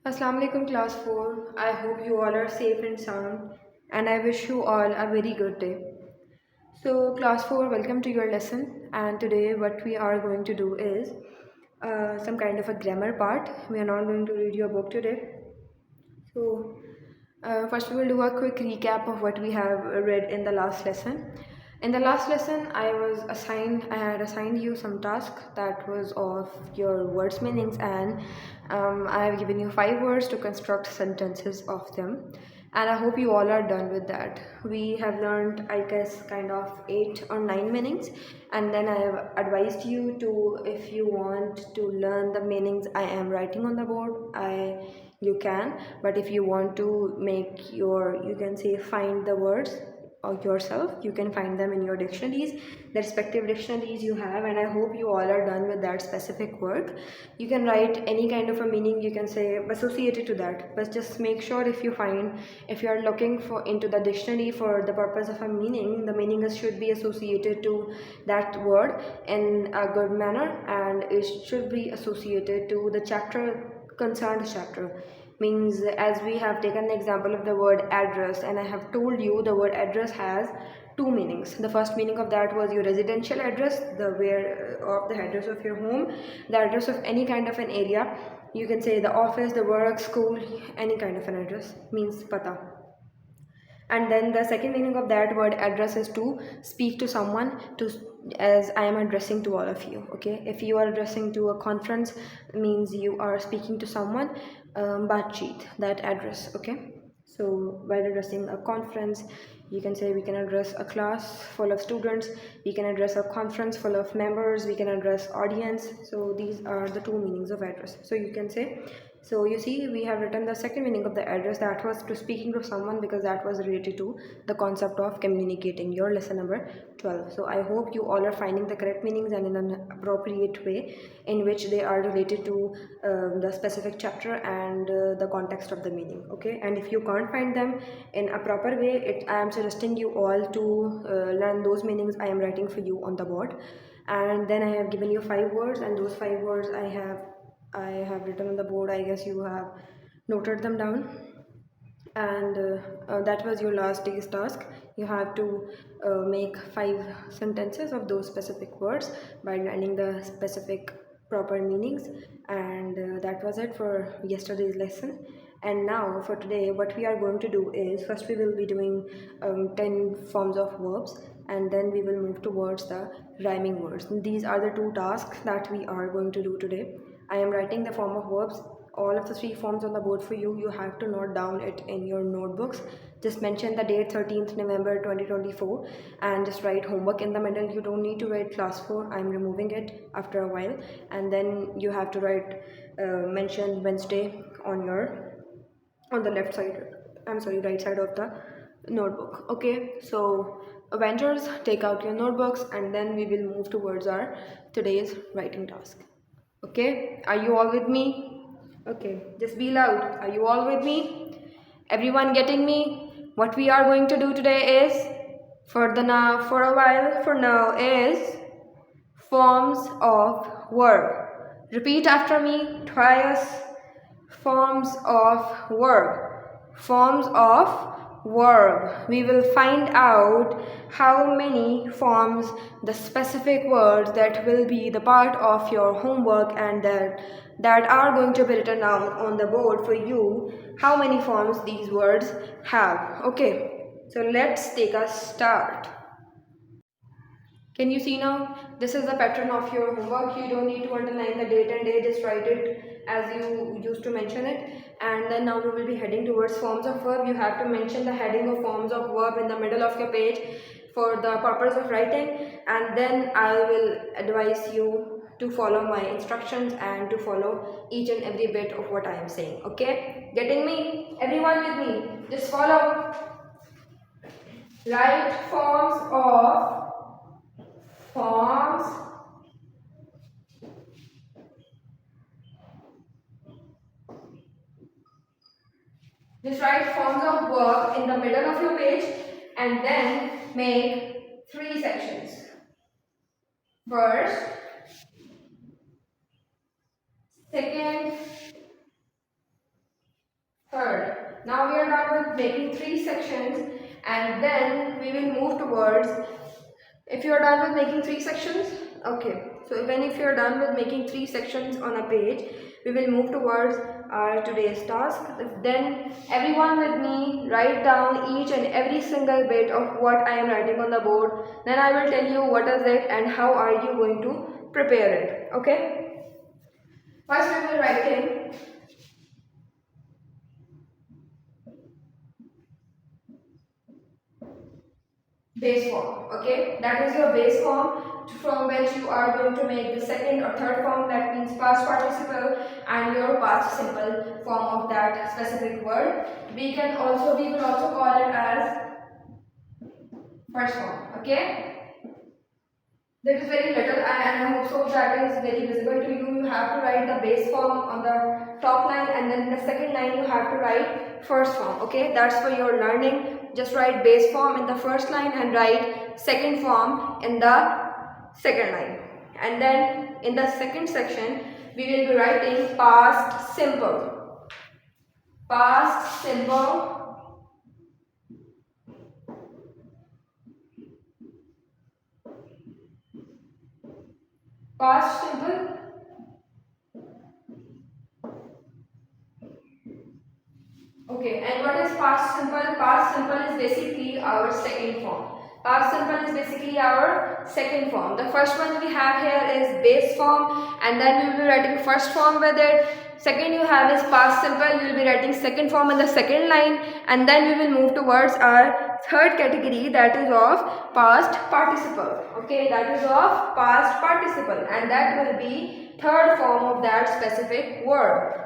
Assalamu alaikum class 4. I hope you all are safe and sound and I wish you all a very good day. So class 4, welcome to your lesson, and today what we are going to do is some kind of a grammar part. We are not going to read your book today. So first we will do a quick recap of what we have read in the last lesson. In the last lesson, I had assigned you some task that was of your words meanings, and I have given you 5 words to construct sentences of them. And I hope you all are done with that. We have learned, I guess, kind of 8 or 9 meanings, and then I have advised you to, if you want to learn the meanings I am writing on the board, you can. But if you want to make your, you can say, find the words or yourself, you can find them in your dictionaries, the respective dictionaries you have, and I hope you all are done with that specific work. You can write any kind of a meaning, you can say associated to that, but just make sure, if you are looking for into the dictionary for the purpose of a meaning, the meaning should be associated to that word in a good manner, and it should be associated to the chapter. Means, as we have taken the example of the word address, and I have told you the word address has 2 meanings. The first meaning of that was your residential address, the where of the address of your home, the address of any kind of an area. You can say the office, the work, school, any kind of an address means pata. And then the second meaning of that word address is to speak to someone, to, as I am addressing to all of you. Okay, if you are addressing to a conference, means you are speaking to someone, batcheet, that address. Okay, so while addressing a conference, you can say we can address a class full of students, we can address a conference full of members, we can address audience. So these are the 2 meanings of address. So you can say, so you see, we have written the second meaning of the address, that was to speaking to someone, because that was related to the concept of communicating, your lesson number 12. So I hope you all are finding the correct meanings and in an appropriate way in which they are related to the specific chapter and the context of the meaning. Okay, and if you can't find them in a proper way, I am suggesting you all to learn those meanings I am writing for you on the board. And then I have given you 5 words, and those 5 words I have written on the board. I guess you have noted them down, and that was your last day's task. You have to make 5 sentences of those specific words by learning the specific proper meanings, and that was it for yesterday's lesson. And now for today, what we are going to do is, first we will be doing 10 forms of verbs, and then we will move towards the rhyming words. These are the 2 tasks that we are going to do today. I am writing the form of verbs, all of the 3 forms on the board for you. You have to note down it in your notebooks. Just mention the date 13th November 2024 and just write homework in the middle. You don't need to write class 4. I'm removing it after a while, and then you have to write mention Wednesday on the left side, I'm sorry, right side of the notebook. Okay, so Avengers, take out your notebooks, and then we will move towards our today's writing task. Okay, are you all with me? Okay, just be loud. Are you all with me? Everyone getting me? What we are going to do today is, for now, is forms of verb. Repeat after me twice. Forms of verb. Forms of verb. We will find out how many forms, the specific words that will be the part of your homework, and that are going to be written down on the board for you, how many forms these words have. Okay, so let's take a start. Can you see now? This is the pattern of your homework. You don't need to underline the date and day, just write it as you used to mention it. And then now we will be heading towards forms of verb. You have to mention the heading of forms of verb in the middle of your page for the purpose of writing, and then I will advise you to follow my instructions and to follow each and every bit of what I am saying. Okay? Getting me? Everyone with me? Just follow. Write forms. Just write forms of verb in the middle of your page, and then make 3 sections. First, second, with making 3 sections, and then we will move towards, if you are done with making 3 sections, okay, so when if you are done with making 3 sections on a page, we will move towards our today's task. Then everyone with me write down each and every single bit of what I am writing on the board. Then I will tell you what is it and how are you going to prepare it. Okay, first we will writing base form. Okay, that is your base form from which you are going to make the second or third form, that means past participle, and your past simple form of that specific word. We will also call it as first form. Okay, that is very little, and I hope so that is very visible to you. You have to write the base form on the top line, and then in the second line you have to write first form. Okay, that's for your learning. Just write base form in the first line and write second form in the second line. And then in the second section we will be writing past simple. Past simple, past simple. Okay, and what is past simple? Past simple is basically our second form. Past simple is basically our second form. The first one we have here is base form, and then we will be writing first form with it. Second you have is past simple. We will be writing second form in the second line, and then we will move towards our third category, that is of past participle. Okay, that is of past participle, and that will be third form of that specific word.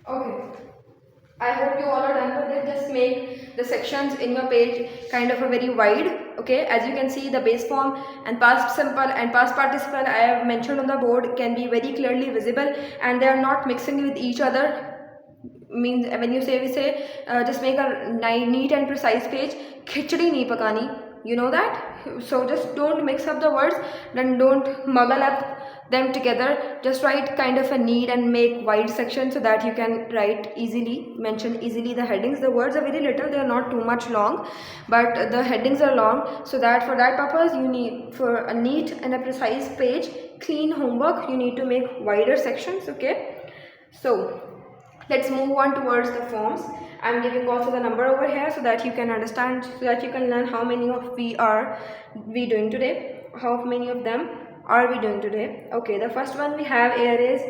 Okay, I hope you all are done with it. Just make the sections in your page kind of a very wide. Okay, as you can see, the base form and past simple and past participle I have mentioned on the board can be very clearly visible, and they are not mixing with each other. Means when you say, we say just make a neat and precise page. Khichdi nahi pakani, you know that. So just don't mix up the words, then don't muggle up them together. Just write kind of a neat and make wide section so that you can write easily, mention easily the headings. The words are very little, they are not too much long, but the headings are long, so that for that purpose you need, for a neat and a precise page, clean homework, you need to make wider sections. Okay, so let's move on towards the forms. I'm giving also the number over here so that you can understand, so that you can learn how many of we doing today, how many of them are we doing today. Okay, the first one we have here is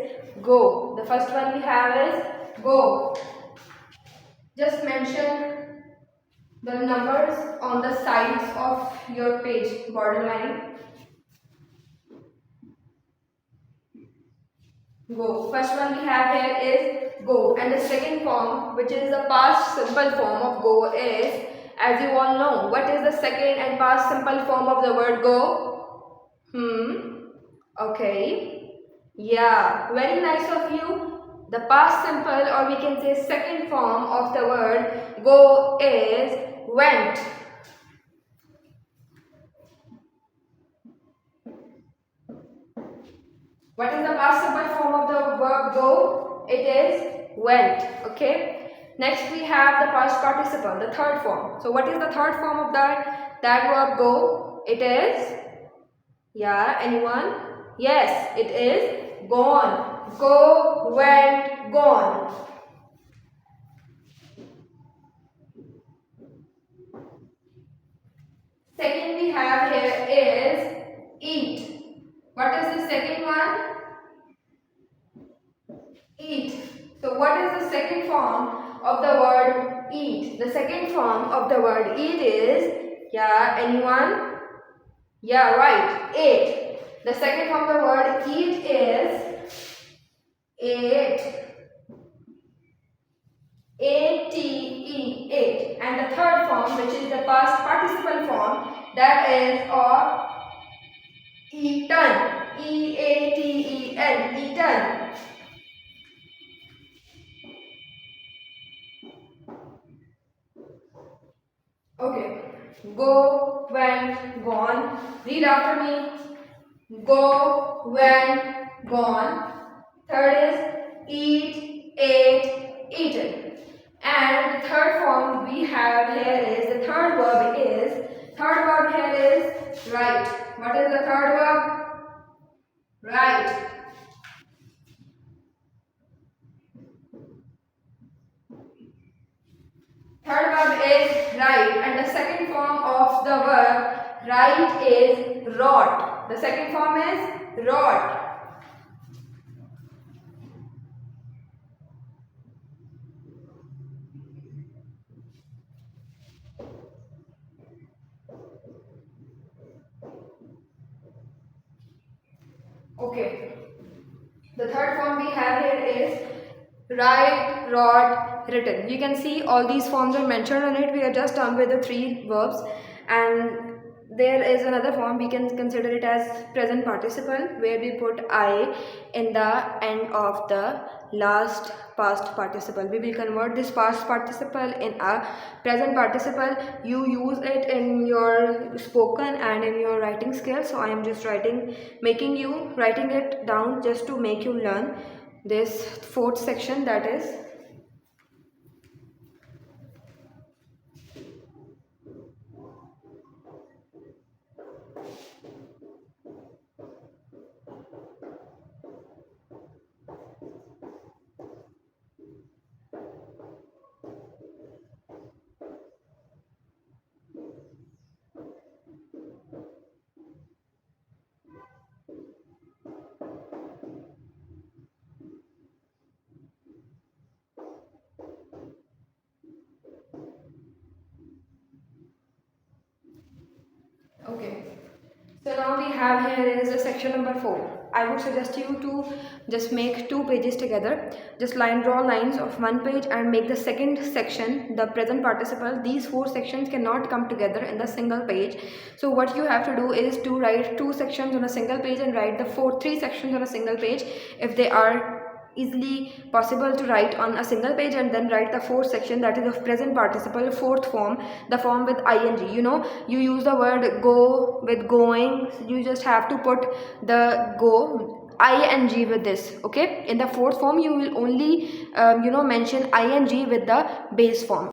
go. The first one we have is go. Just mention the numbers on the sides of your page borderline. Go. First one we have here is go, and the second form, which is the past simple form of go, is, as you all know, what is the second and past simple form of the word go? Okay. Yeah, very nice of you. The past simple, or we can say second form of the word go, is went. What is the past simple form of the verb go? It is went. Okay. Next we have the past participle, the third form. So what is the third form of that verb go? It is, yeah, anyone? Yes, it is gone. Go, went, gone. Second we have here is eat. What is the second one? Eat. So what is the second form of the word eat? The second form of the word eat is, yeah, anyone? Yeah, right, ate. The second form of the word eat is ate. A-T-E, ate. And the third form, which is the past participle form, that is of eaten. E-A-T-E-N, eaten. Go, went, gone. Read after me. Go, went, gone. Third is eat, ate, eaten. And the third form we have here is, the third verb here is write. What is the third verb? Write. Third verb is write, and the second form of the verb write is wrought. The second form is wrought. Okay. The third form we have here is write, wrought, written. You can see all these forms are mentioned on it. We are just done with the three verbs, and there is another form. We can consider it as present participle, where we put I in the end of the last past participle. We will convert this past participle in a present participle. You use it in your spoken and in your writing skills. So I am just writing it down just to make you learn this fourth section, that is okay. So now we have here is the section number 4. I would suggest you to just make 2 pages together. Just draw lines of 1 page and make the second section the present participle. These 4 sections cannot come together in the single page. So what you have to do is to write 2 sections on a single page and write the 3 sections on a single page if they are easily possible to write on a single page, and then write the fourth section, that is of present participle, fourth form, the form with ing. You use the word go with going, you just have to put the go ing with this. Okay, in the fourth form you will only mention ing with the base form.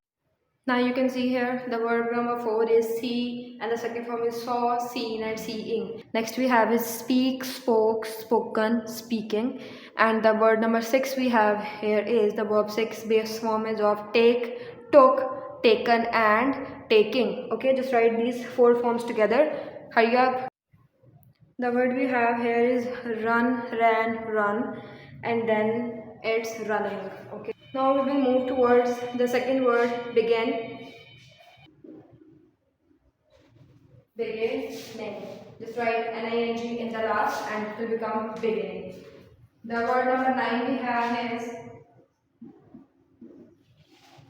Now you can see here the verb number 4 is see, and the second form is saw, seen, and seeing. Next we have is speak, spoke, spoken, speaking, and the word number 6 we have here is the verb 6 base form is of take, took, taken, and taking. Okay, just write these 4 forms together. Hurry up. The word we have here is run, ran, run, and then it's running. Okay. Now we will move towards the second word, begin. Beginning. Just write ning in the last and it will become beginning. The word number 9 we have is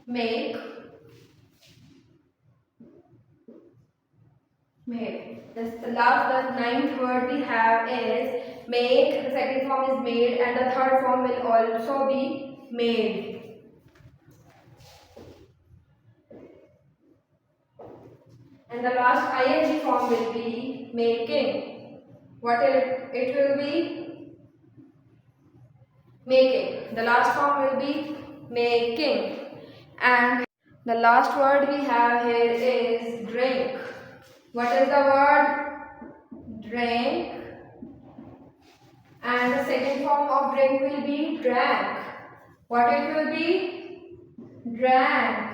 make. Made. The ninth word we have is make. The second form is made, and the third form will also be made. And the last ing form will be making. What it will be? Making. The last form will be making. And the last word we have here is drink. What is the word? Drink. And the second form of drink will be drank. What it will be? Drank.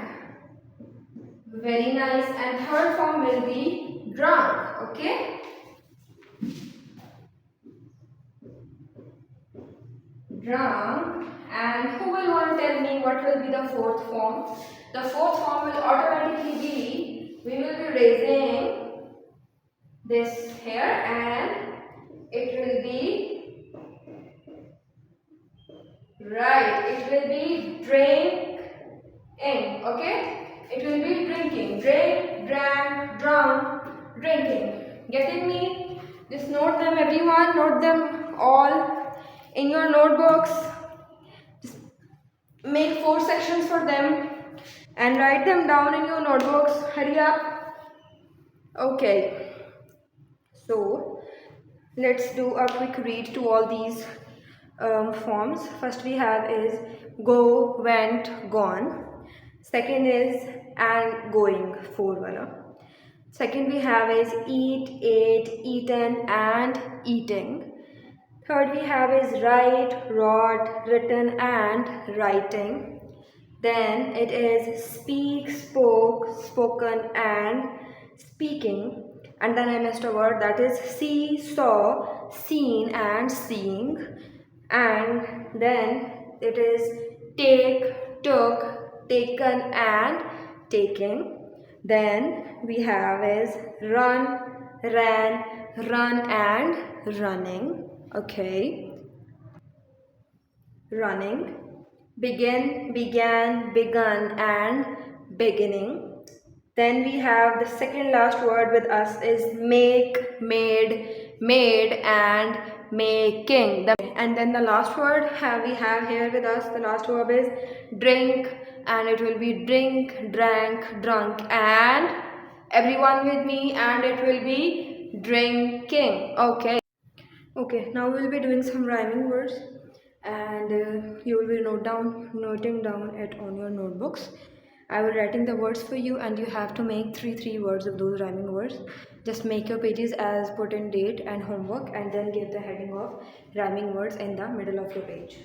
Very nice. And third form will be drunk. Okay? Drunk. And who will want to tell me what will be the fourth form? The fourth form will automatically be, we will be raising this here and it will be, right, it will be drink in. Okay? It will be drinking. Drink, drank, drunk, drinking. Getting me? Just note them, everyone. Note them all in your notebooks. Just make 4 sections for them and write them down in your notebooks. Hurry up. Okay, so let's do a quick read to all these forms. First we have is go, went, gone. Second is and going, four wala. Second we have is eat, ate, eaten and eating. Third we have is write, wrote, written and writing. Then it is speak, spoke, spoken and speaking. And then I missed a word, that is see, saw, seen and seeing. And then it is take, took, taken and taking. Then we have is run, ran, run and running. Okay, running. Begin, began, begun and beginning. Then we have the second last word with us is make, made, made and making. And then the last word we have here with us, the last verb is drink, and it will be drink, drank, drunk and everyone with me, and it will be drinking. Okay. Okay, now we'll be doing some rhyming words, and you will be noting down it on your notebooks. I will writing the words for you, and you have to make three words of those rhyming words. Just make your pages as put in date and homework, and then give the heading of rhyming words in the middle of your page.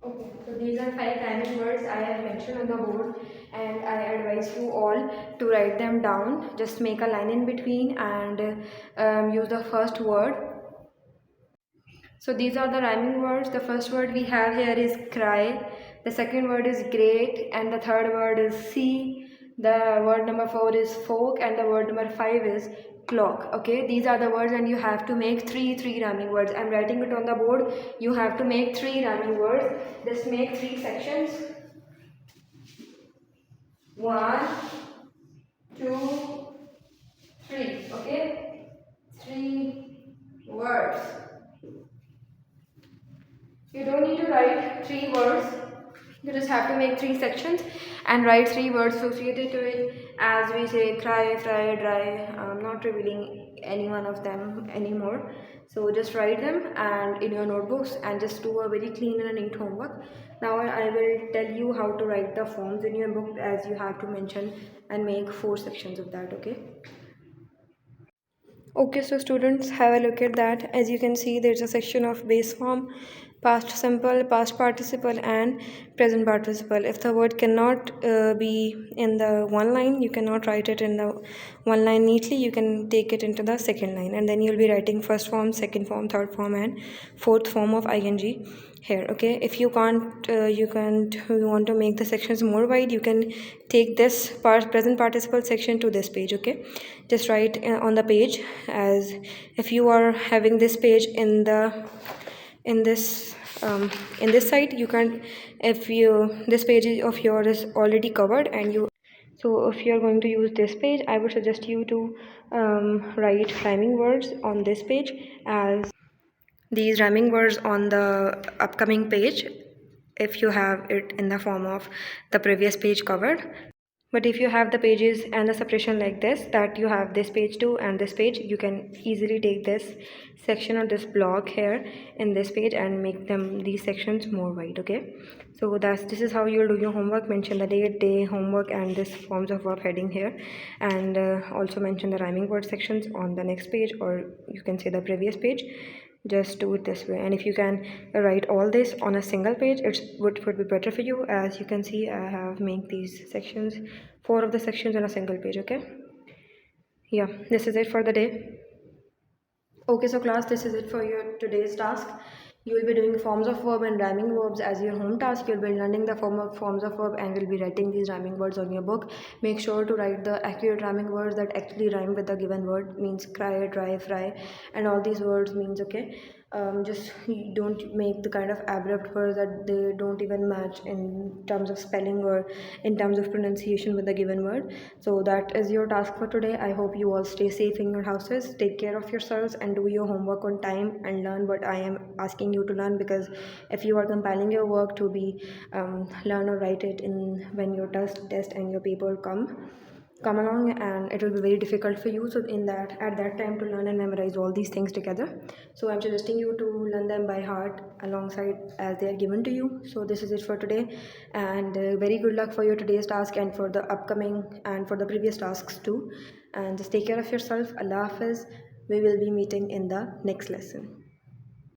Okay, so these are five rhyming words I have mentioned on the board, and I advise you all to write them down. Just make a line in between and use the first word. So these are the rhyming words. The first word we have here is cry. The second word is great, and the third word is see. The word number 4 is folk, and the word number 5 is clock. Okay, these are the words, and you have to make three rhyming words. I'm writing it on the board. You have to make three rhyming words. Just make three sections. 1, 2, 3. Okay, three words. You don't need to write three words. You just have to make three sections and write three words associated to it. As we say, cry, fry, dry. I'm not revealing any one of them anymore. So just write them and in your notebooks, and just do a very clean and neat homework. Now I will tell you how to write the forms in your book, as you have to mention and make 4 sections of that. Okay. Okay, so students, have a look at that. As you can see, there's a section of base form, past simple, past participle and present participle. If the word cannot be in the one line, you cannot write it in the one line neatly. You can take it into the second line, and then you'll be writing first form, second form, third form and fourth form of ing here. Okay, if you can't you want to make the sections more wide, you can take this present participle section to this page. Okay, just write on the page, as if you are having this page in this side, you can't, if you this page of yours is already covered, and you, so if you are going to use this page, I would suggest you to write rhyming words on this page, as these rhyming words on the upcoming page, if you have it in the form of the previous page covered. But if you have the pages and the separation like this, that you have this page too and this page, you can easily take this section or this block here in this page and make them these sections more wide. Okay, so this is how you'll do your homework. Mention the date, day, homework, and this forms of verb heading here, and also mention the rhyming word sections on the next page, or you can say the previous page. Just do it this way, and if you can write all this on a single page, it would be better for you. As you can see, I have made these sections, 4 of the sections on a single page. Okay, yeah, this is it for the day. Okay, so class, this is it for your today's task. You will be doing forms of verb and rhyming verbs as your home task. You'll be learning the forms of verb and will be writing these rhyming words on your book. Make sure to write the accurate rhyming words that actually rhyme with the given word. Means cry, dry, fry, and all these words means. Okay, just don't make the kind of abrupt words that they don't even match in terms of spelling or in terms of pronunciation with the given word. So that is your task for today. I hope you all stay safe in your houses, take care of yourselves, and do your homework on time and learn what I am asking you to learn, because if you are compiling your work to be learn or write it in when your test and your paper come along, and it will be very difficult for you, so in that at that time to learn and memorize all these things together. So I'm suggesting you to learn them by heart alongside as they are given to you. So this is it for today, and very good luck for your today's task and for the upcoming and for the previous tasks too. And just take care of yourself. Allah Hafiz. We will be meeting in the next lesson.